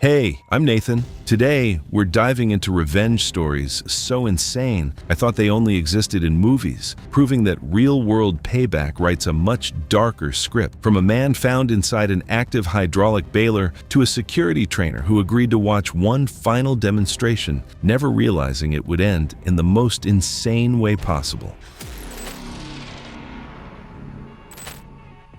Hey, I'm Nathan. Today, we're diving into revenge stories so insane I thought they only existed in movies, proving that real-world payback writes a much darker script. From a man found inside an active hydraulic baler to a security trainer who agreed to watch one final demonstration, never realizing it would end in the most insane way possible.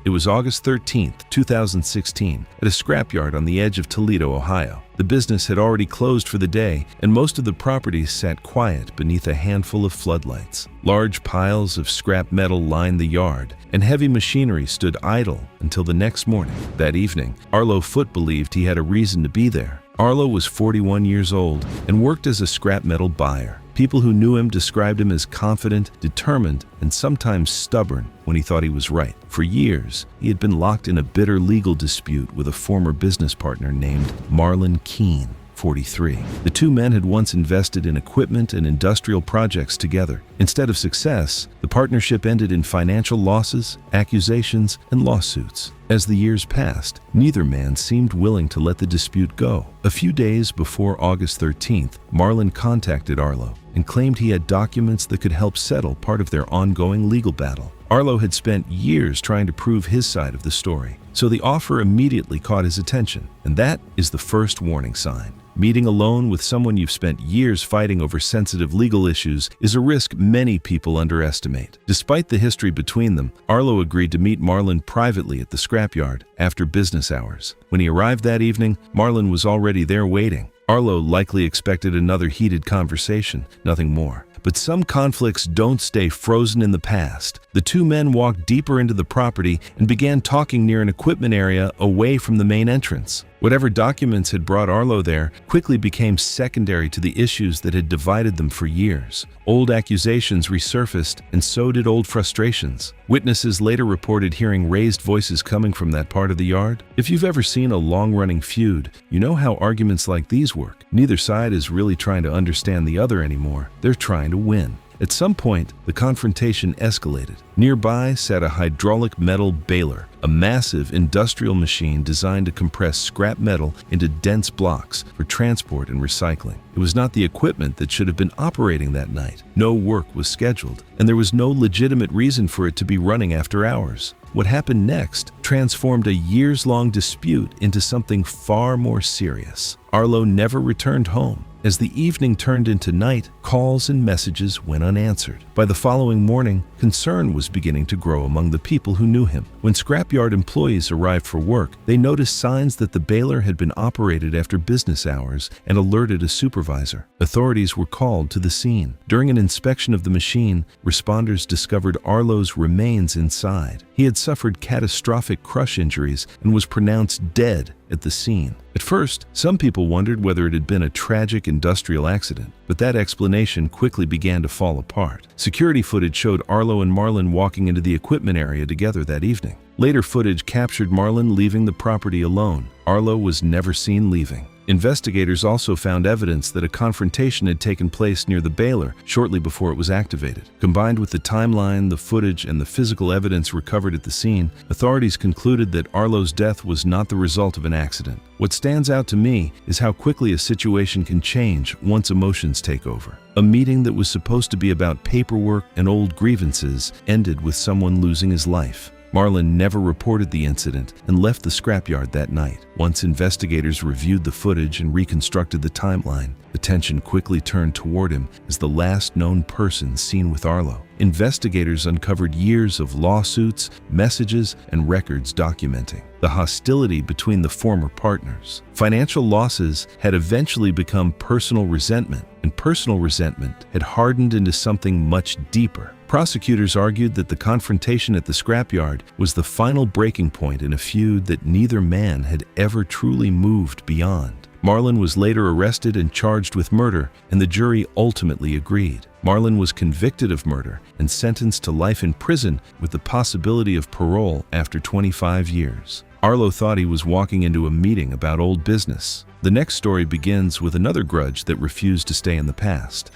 It was August 13, 2016, at a scrapyard on the edge of Toledo, Ohio. The business had already closed for the day, and most of the properties sat quiet beneath a handful of floodlights. Large piles of scrap metal lined the yard, and heavy machinery stood idle until the next morning. That evening, Arlo Foote believed he had a reason to be there. Arlo was 41 years old and worked as a scrap metal buyer. People who knew him described him as confident, determined, and sometimes stubborn when he thought he was right. For years, he had been locked in a bitter legal dispute with a former business partner named Marlon Keene, 43. The two men had once invested in equipment and industrial projects together. Instead of success, the partnership ended in financial losses, accusations, and lawsuits. As the years passed, neither man seemed willing to let the dispute go. A few days before August 13th, Marlon contacted Arlo and claimed he had documents that could help settle part of their ongoing legal battle. Arlo had spent years trying to prove his side of the story, so the offer immediately caught his attention, and that is the first warning sign. Meeting alone with someone you've spent years fighting over sensitive legal issues is a risk many people underestimate. Despite the history between them, Arlo agreed to meet Marlon privately at the scrapyard after business hours. When he arrived that evening, Marlon was already there waiting. Arlo likely expected another heated conversation, nothing more. But some conflicts don't stay frozen in the past. The two men walked deeper into the property and began talking near an equipment area away from the main entrance. Whatever documents had brought Arlo there quickly became secondary to the issues that had divided them for years. Old accusations resurfaced, and so did old frustrations. Witnesses later reported hearing raised voices coming from that part of the yard. If you've ever seen a long-running feud, you know how arguments like these work. Neither side is really trying to understand the other anymore. They're trying to win. At some point, the confrontation escalated. Nearby sat a hydraulic metal baler, a massive industrial machine designed to compress scrap metal into dense blocks for transport and recycling. It was not the equipment that should have been operating that night. No work was scheduled, and there was no legitimate reason for it to be running after hours. What happened next transformed a years-long dispute into something far more serious. Arlo never returned home. As the evening turned into night, calls and messages went unanswered. By the following morning, concern was beginning to grow among the people who knew him. When scrapyard employees arrived for work, they noticed signs that the baler had been operated after business hours and alerted a supervisor. Authorities were called to the scene. During an inspection of the machine, responders discovered Arlo's remains inside. He had suffered catastrophic crush injuries and was pronounced dead at the scene. At first, some people wondered whether it had been a tragic industrial accident, but that explanation quickly began to fall apart. Security footage showed Arlo and Marlon walking into the equipment area together that evening. Later footage captured Marlon leaving the property alone. Arlo was never seen leaving. Investigators also found evidence that a confrontation had taken place near the baler shortly before it was activated. Combined with the timeline, the footage, and the physical evidence recovered at the scene, authorities concluded that Arlo's death was not the result of an accident. What stands out to me is how quickly a situation can change once emotions take over. A meeting that was supposed to be about paperwork and old grievances ended with someone losing his life. Marlon never reported the incident and left the scrapyard that night. Once investigators reviewed the footage and reconstructed the timeline, attention quickly turned toward him as the last known person seen with Arlo. Investigators uncovered years of lawsuits, messages, and records documenting the hostility between the former partners. Financial losses had eventually become personal resentment, and personal resentment had hardened into something much deeper. Prosecutors argued that the confrontation at the scrapyard was the final breaking point in a feud that neither man had ever truly moved beyond. Marlon was later arrested and charged with murder, and the jury ultimately agreed. Marlon was convicted of murder and sentenced to life in prison with the possibility of parole after 25 years. Arlo thought he was walking into a meeting about old business. The next story begins with another grudge that refused to stay in the past.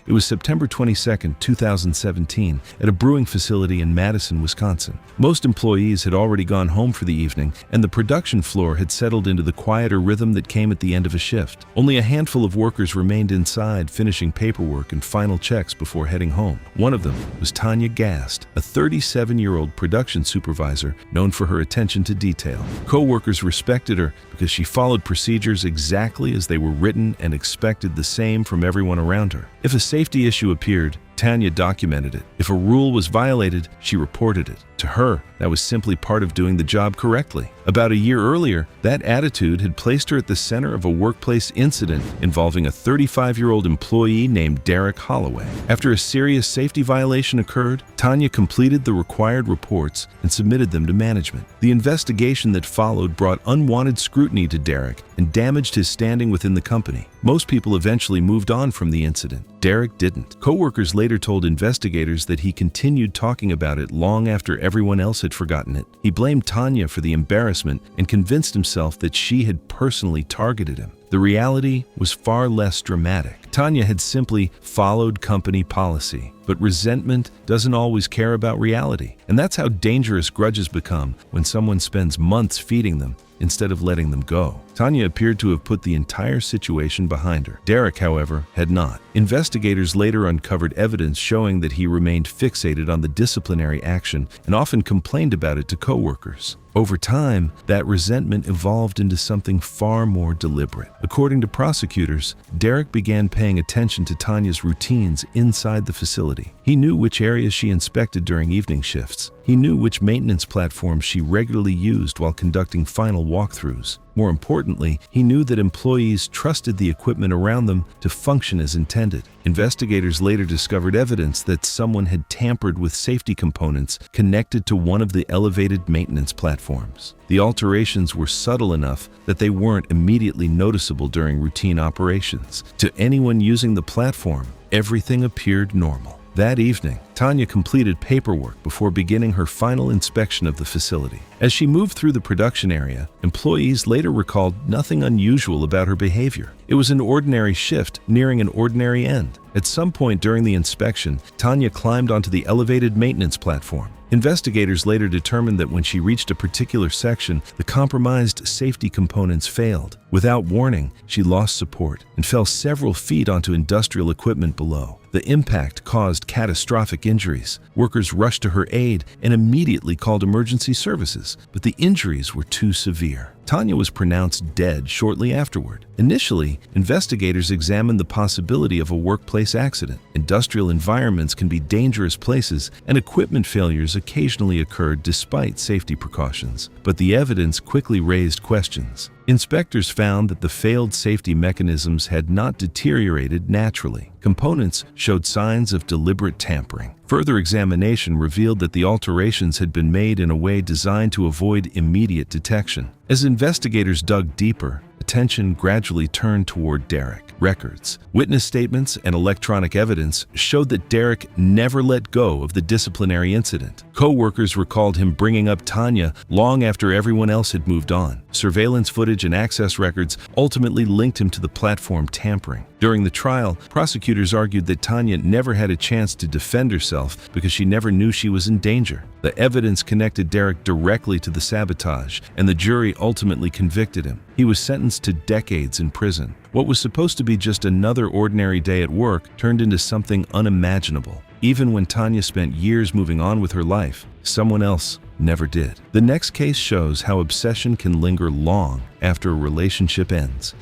It was September 22, 2017, at a brewing facility in Madison, Wisconsin. Most employees had already gone home for the evening, and the production floor had settled into the quieter rhythm that came at the end of a shift. Only a handful of workers remained inside, finishing paperwork and final checks before heading home. One of them was Tanya Gast, a 37-year-old production supervisor known for her attention to detail. Co-workers respected her because she followed procedures exactly as they were written and expected the same from everyone around her. If a safety issue appeared, Tanya documented it. If a rule was violated, she reported it. To her, that was simply part of doing the job correctly. About a year earlier, that attitude had placed her at the center of a workplace incident involving a 35-year-old employee named Derek Holloway. After a serious safety violation occurred, Tanya completed the required reports and submitted them to management. The investigation that followed brought unwanted scrutiny to Derek and damaged his standing within the company. Most people eventually moved on from the incident. Derek didn't. Coworkers later told investigators that he continued talking about it long after everyone else had forgotten it. He blamed Tanya for the embarrassment and convinced himself that she had personally targeted him. The reality was far less dramatic. Tanya had simply followed company policy, but resentment doesn't always care about reality. And that's how dangerous grudges become when someone spends months feeding them instead of letting them go. Tanya appeared to have put the entire situation behind her. Derek, however, had not. Investigators later uncovered evidence showing that he remained fixated on the disciplinary action and often complained about it to coworkers. Over time, that resentment evolved into something far more deliberate. According to prosecutors, Derek began paying attention to Tanya's routines inside the facility. He knew which areas she inspected during evening shifts. He knew which maintenance platforms she regularly used while conducting final walkthroughs. More importantly, he knew that employees trusted the equipment around them to function as intended. Investigators later discovered evidence that someone had tampered with safety components connected to one of the elevated maintenance platforms. The alterations were subtle enough that they weren't immediately noticeable during routine operations. To anyone using the platform, everything appeared normal. That evening, Tanya completed paperwork before beginning her final inspection of the facility. As she moved through the production area, employees later recalled nothing unusual about her behavior. It was an ordinary shift nearing an ordinary end. At some point during the inspection, Tanya climbed onto the elevated maintenance platform. Investigators later determined that when she reached a particular section, the compromised safety components failed. Without warning, she lost support and fell several feet onto industrial equipment below. The impact caused catastrophic injuries. Workers rushed to her aid and immediately called emergency services, but the injuries were too severe. Tanya was pronounced dead shortly afterward. Initially, investigators examined the possibility of a workplace accident. Industrial environments can be dangerous places, and equipment failures occasionally occurred despite safety precautions. But the evidence quickly raised questions. Inspectors found that the failed safety mechanisms had not deteriorated naturally. Components showed signs of deliberate tampering. Further examination revealed that the alterations had been made in a way designed to avoid immediate detection. As investigators dug deeper, attention gradually turned toward Derek. Records, witness statements, and electronic evidence showed that Derek never let go of the disciplinary incident. Co-workers recalled him bringing up Tanya long after everyone else had moved on. Surveillance footage and access records ultimately linked him to the platform tampering. During the trial, prosecutors argued that Tanya never had a chance to defend herself because she never knew she was in danger. The evidence connected Derek directly to the sabotage, and the jury ultimately convicted him. He was sentenced to decades in prison. What was supposed to be just another ordinary day at work turned into something unimaginable. Even when Tanya spent years moving on with her life, someone else never did. The next case shows how obsession can linger long after a relationship ends.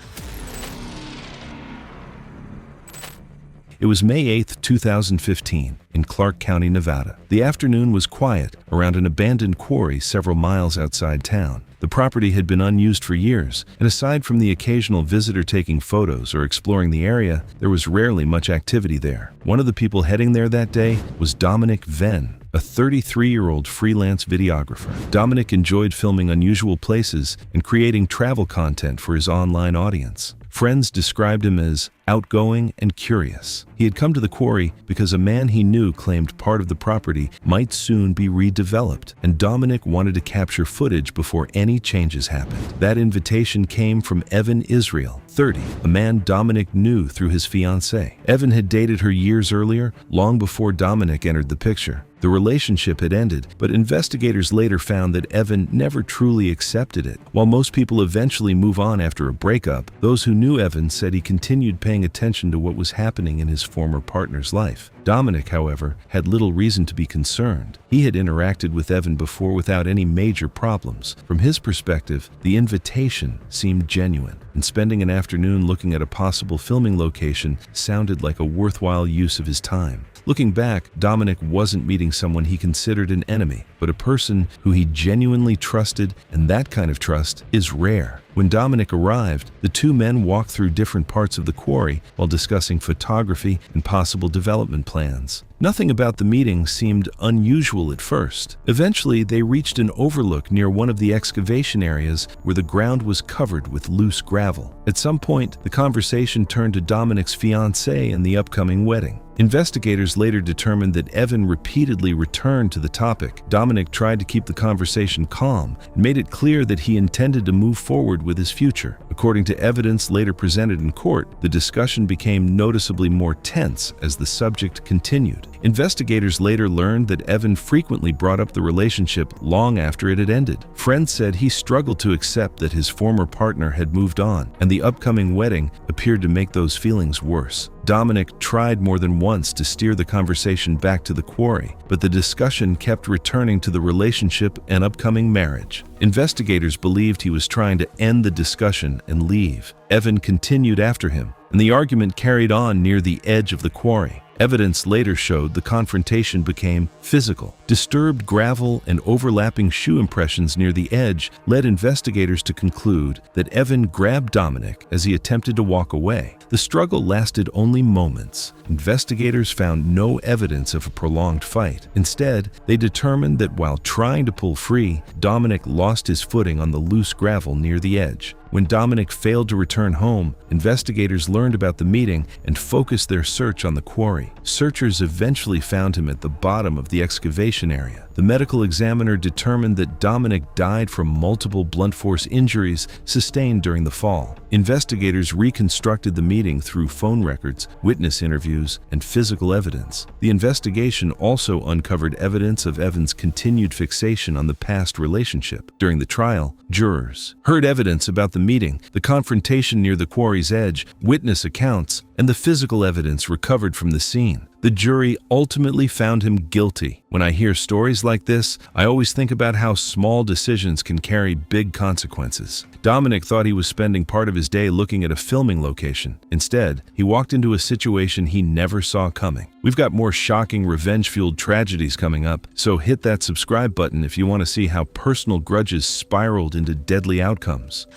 It was May 8, 2015, in Clark County, Nevada. The afternoon was quiet around an abandoned quarry several miles outside town. The property had been unused for years, and aside from the occasional visitor taking photos or exploring the area, there was rarely much activity there. One of the people heading there that day was Dominic Venn, a 33-year-old freelance videographer. Dominic enjoyed filming unusual places and creating travel content for his online audience. Friends described him as outgoing and curious. He had come to the quarry because a man he knew claimed part of the property might soon be redeveloped, and Dominic wanted to capture footage before any changes happened. That invitation came from Evan Israel, 30, a man Dominic knew through his fiancée. Evan had dated her years earlier, long before Dominic entered the picture. The relationship had ended, but investigators later found that Evan never truly accepted it. While most people eventually move on after a breakup, those who knew Evan said he continued paying attention to what was happening in his former partner's life. Dominic, however, had little reason to be concerned. He had interacted with Evan before without any major problems. From his perspective, the invitation seemed genuine, and spending an afternoon looking at a possible filming location sounded like a worthwhile use of his time. Looking back, Dominic wasn't meeting someone he considered an enemy, but a person who he genuinely trusted, and that kind of trust is rare. When Dominic arrived, the two men walked through different parts of the quarry while discussing photography and possible development plans. Nothing about the meeting seemed unusual at first. Eventually, they reached an overlook near one of the excavation areas where the ground was covered with loose gravel. At some point, the conversation turned to Dominic's fiancée and the upcoming wedding. Investigators later determined that Evan repeatedly returned to the topic. Dominic tried to keep the conversation calm and made it clear that he intended to move forward with his future. According to evidence later presented in court, the discussion became noticeably more tense as the subject continued. Investigators later learned that Evan frequently brought up the relationship long after it had ended. Friends said he struggled to accept that his former partner had moved on, and the upcoming wedding appeared to make those feelings worse. Dominic tried more than once to steer the conversation back to the quarry, but the discussion kept returning to the relationship and upcoming marriage. Investigators believed he was trying to end the discussion and leave. Evan continued after him, and the argument carried on near the edge of the quarry. Evidence later showed the confrontation became physical. Disturbed gravel and overlapping shoe impressions near the edge led investigators to conclude that Evan grabbed Dominic as he attempted to walk away. The struggle lasted only moments. Investigators found no evidence of a prolonged fight. Instead, they determined that while trying to pull free, Dominic lost his footing on the loose gravel near the edge. When Dominic failed to return home, investigators learned about the meeting and focused their search on the quarry. Searchers eventually found him at the bottom of the excavation area. The medical examiner determined that Dominic died from multiple blunt force injuries sustained during the fall. Investigators reconstructed the meeting through phone records, witness interviews, and physical evidence. The investigation also uncovered evidence of Evan's continued fixation on the past relationship. During the trial, jurors heard evidence about the meeting, the confrontation near the quarry's edge, witness accounts, and the physical evidence recovered from the scene. The jury ultimately found him guilty. When I hear stories like this, I always think about how small decisions can carry big consequences. Dominic thought he was spending part of his day looking at a filming location. Instead, he walked into a situation he never saw coming. We've got more shocking revenge-fueled tragedies coming up, so hit that subscribe button if you want to see how personal grudges spiraled into deadly outcomes.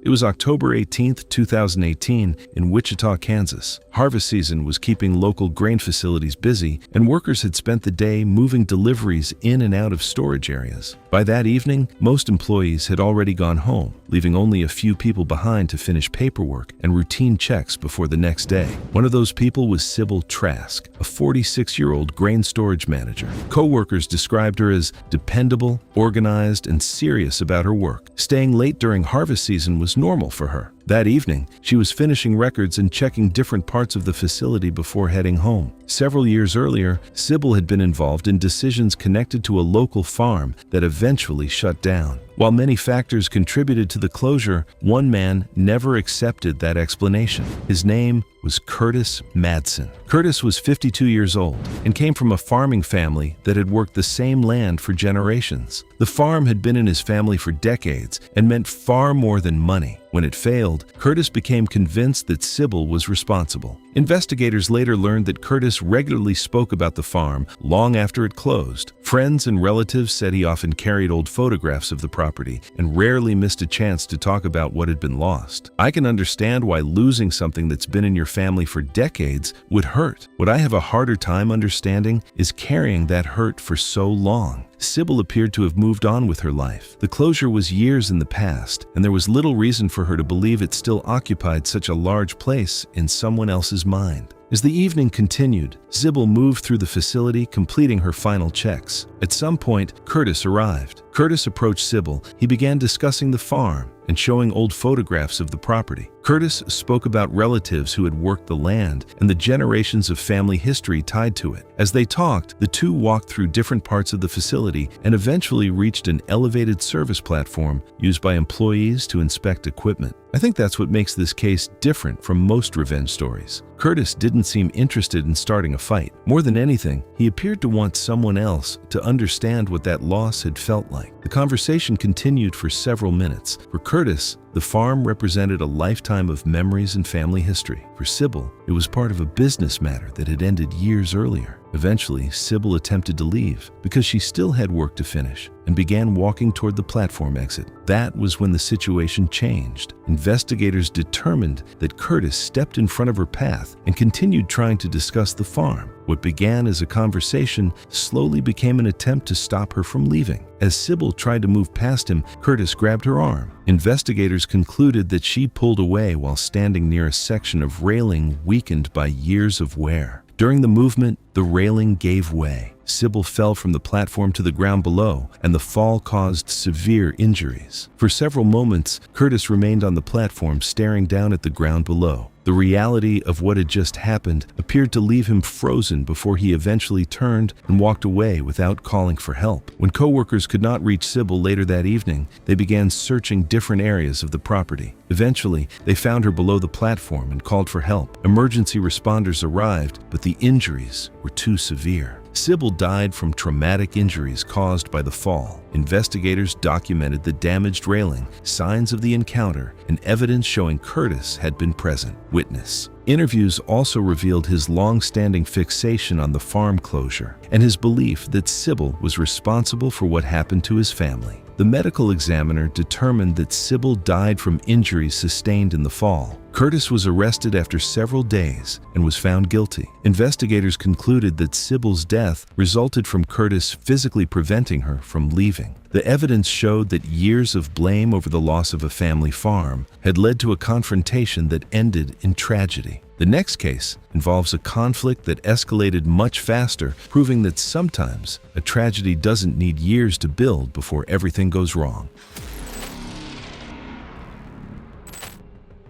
It was October 18, 2018, in Wichita, Kansas. Harvest season was keeping local grain facilities busy, and workers had spent the day moving deliveries in and out of storage areas. By that evening, most employees had already gone home, leaving only a few people behind to finish paperwork and routine checks before the next day. One of those people was Sybil Trask, a 46-year-old grain storage manager. Co-workers described her as dependable, organized, and serious about her work. Staying late during harvest season was normal for her. That evening, she was finishing records and checking different parts of the facility before heading home. Several years earlier, Sybil had been involved in decisions connected to a local farm that eventually shut down. While many factors contributed to the closure, one man never accepted that explanation. His name was Curtis Madsen. Curtis was 52 years old and came from a farming family that had worked the same land for generations. The farm had been in his family for decades and meant far more than money. When it failed, Curtis became convinced that Sybil was responsible. Investigators later learned that Curtis regularly spoke about the farm long after it closed. Friends and relatives said he often carried old photographs of the property and rarely missed a chance to talk about what had been lost. I can understand why losing something that's been in your family for decades would hurt. What I have a harder time understanding is carrying that hurt for so long. Sybil appeared to have moved on with her life. The closure was years in the past, and there was little reason for her to believe it still occupied such a large place in someone else's mind. As the evening continued, Sybil moved through the facility, completing her final checks. At some point, Curtis arrived. Curtis approached Sybil. He began discussing the farm and showing old photographs of the property. Curtis spoke about relatives who had worked the land and the generations of family history tied to it. As they talked, the two walked through different parts of the facility and eventually reached an elevated service platform used by employees to inspect equipment. I think that's what makes this case different from most revenge stories. Curtis didn't seem interested in starting a fight. More than anything, he appeared to want someone else to understand what that loss had felt like. The conversation continued for several minutes. For Curtis, the farm represented a lifetime of memories and family history. For Sybil, it was part of a business matter that had ended years earlier. Eventually, Sybil attempted to leave because she still had work to finish and began walking toward the platform exit. That was when the situation changed. Investigators determined that Curtis stepped in front of her path and continued trying to discuss the farm. What began as a conversation slowly became an attempt to stop her from leaving. As Sybil tried to move past him, Curtis grabbed her arm. Investigators concluded that she pulled away while standing near a section of railing weakened by years of wear. During the movement, the railing gave way. Sybil fell from the platform to the ground below, and the fall caused severe injuries. For several moments, Curtis remained on the platform staring down at the ground below. The reality of what had just happened appeared to leave him frozen before he eventually turned and walked away without calling for help. When coworkers could not reach Sybil later that evening, they began searching different areas of the property. Eventually, they found her below the platform and called for help. Emergency responders arrived, but the injuries were too severe. Sybil died from traumatic injuries caused by the fall. Investigators documented the damaged railing, signs of the encounter, and evidence showing Curtis had been present. Witness. Interviews also revealed his long-standing fixation on the farm closure and his belief that Sybil was responsible for what happened to his family. The medical examiner determined that Sybil died from injuries sustained in the fall. Curtis was arrested after several days and was found guilty. Investigators concluded that Sybil's death resulted from Curtis physically preventing her from leaving. The evidence showed that years of blame over the loss of a family farm had led to a confrontation that ended in tragedy. The next case involves a conflict that escalated much faster, proving that sometimes a tragedy doesn't need years to build before everything goes wrong.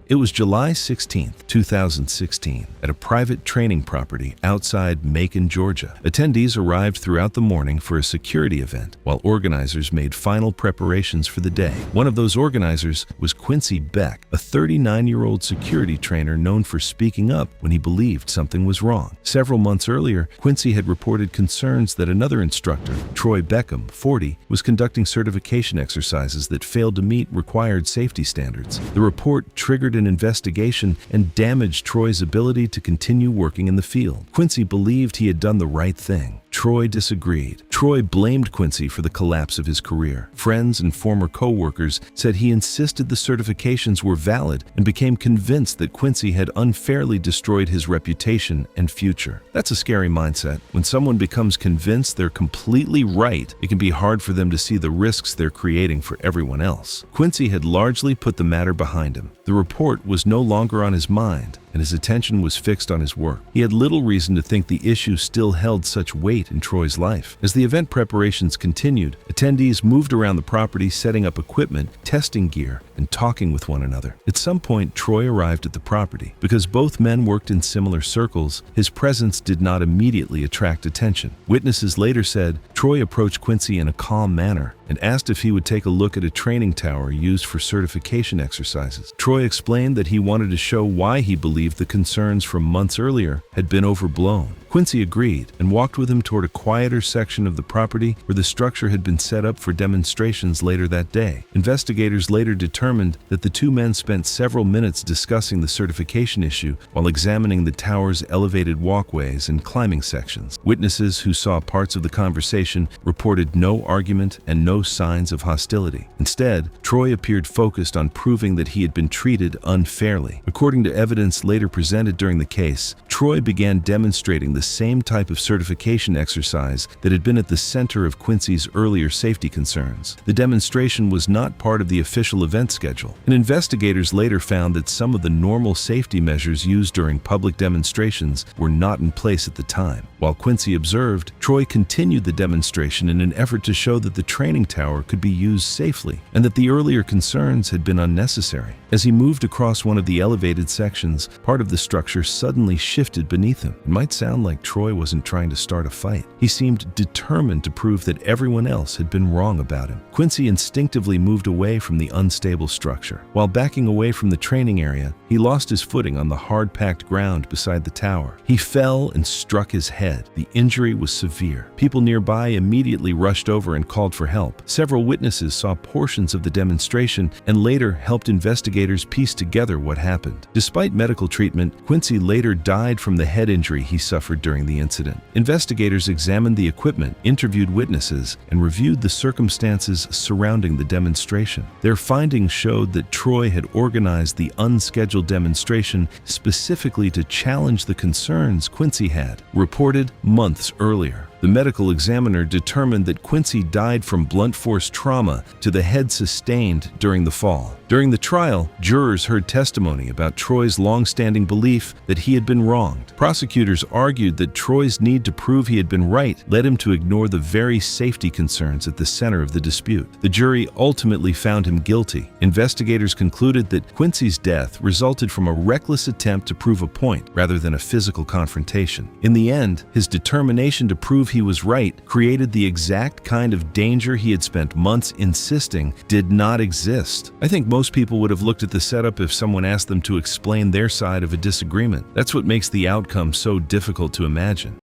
It was July 16, 2016, at a private training property outside Macon, Georgia. Attendees arrived throughout the morning for a security event, while organizers made final preparations for the day. One of those organizers was Quincy Beck, a 39-year-old security trainer known for speaking up when he believed something was wrong. Several months earlier, Quincy had reported concerns that another instructor, Troy Beckham, 40, was conducting certification exercises that failed to meet required safety standards. The report triggered an investigation and damaged Troy's ability to continue working in the field. Quincy believed he had done the right thing. Troy disagreed. Troy blamed Quincy for the collapse of his career. Friends and former co-workers said he insisted the certifications were valid and became convinced that Quincy had unfairly destroyed his reputation and future. That's a scary mindset. When someone becomes convinced they're completely right, it can be hard for them to see the risks they're creating for everyone else. Quincy had largely put the matter behind him. The report was no longer on his mind, and his attention was fixed on his work. He had little reason to think the issue still held such weight in Troy's life. As the event preparations continued, attendees moved around the property, setting up equipment, testing gear, and talking with one another. At some point, Troy arrived at the property. Because both men worked in similar circles, his presence did not immediately attract attention. Witnesses later said Troy approached Quincy in a calm manner and asked if he would take a look at a training tower used for certification exercises. Troy explained that he wanted to show why he believed the concerns from months earlier had been overblown. Quincy agreed and walked with him toward a quieter section of the property where the structure had been set up for demonstrations later that day. Investigators later determined that the two men spent several minutes discussing the certification issue while examining the tower's elevated walkways and climbing sections. Witnesses who saw parts of the conversation reported no argument and no signs of hostility. Instead, Troy appeared focused on proving that he had been treated unfairly. According to evidence later presented during the case, Troy began demonstrating the same type of certification exercise that had been at the center of Quincy's earlier safety concerns. The demonstration was not part of the official event schedule, and investigators later found that some of the normal safety measures used during public demonstrations were not in place at the time. While Quincy observed, Troy continued the demonstration in an effort to show that the training tower could be used safely and that the earlier concerns had been unnecessary. As he moved across one of the elevated sections, part of the structure suddenly shifted beneath him. It might sound like Troy wasn't trying to start a fight. He seemed determined to prove that everyone else had been wrong about him. Quincy instinctively moved away from the unstable structure. While backing away from the training area, he lost his footing on the hard-packed ground beside the tower. He fell and struck his head. The injury was severe. People nearby immediately rushed over and called for help. Several witnesses saw portions of the demonstration and later helped investigators piece together what happened. Despite medical treatment, Quincy later died from the head injury he suffered during the incident. Investigators examined the equipment, interviewed witnesses, and reviewed the circumstances surrounding the demonstration. Their findings showed that Troy had organized the unscheduled demonstration specifically to challenge the concerns Quincy had reported months earlier. The medical examiner determined that Quincy died from blunt force trauma to the head sustained during the fall. During the trial, jurors heard testimony about Troy's long-standing belief that he had been wronged. Prosecutors argued that Troy's need to prove he had been right led him to ignore the very safety concerns at the center of the dispute. The jury ultimately found him guilty. Investigators concluded that Quincy's death resulted from a reckless attempt to prove a point rather than a physical confrontation. In the end, his determination to prove he was right created the exact kind of danger he had spent months insisting did not exist. I think most people would have looked at the setup if someone asked them to explain their side of a disagreement. That's what makes the outcome so difficult to imagine.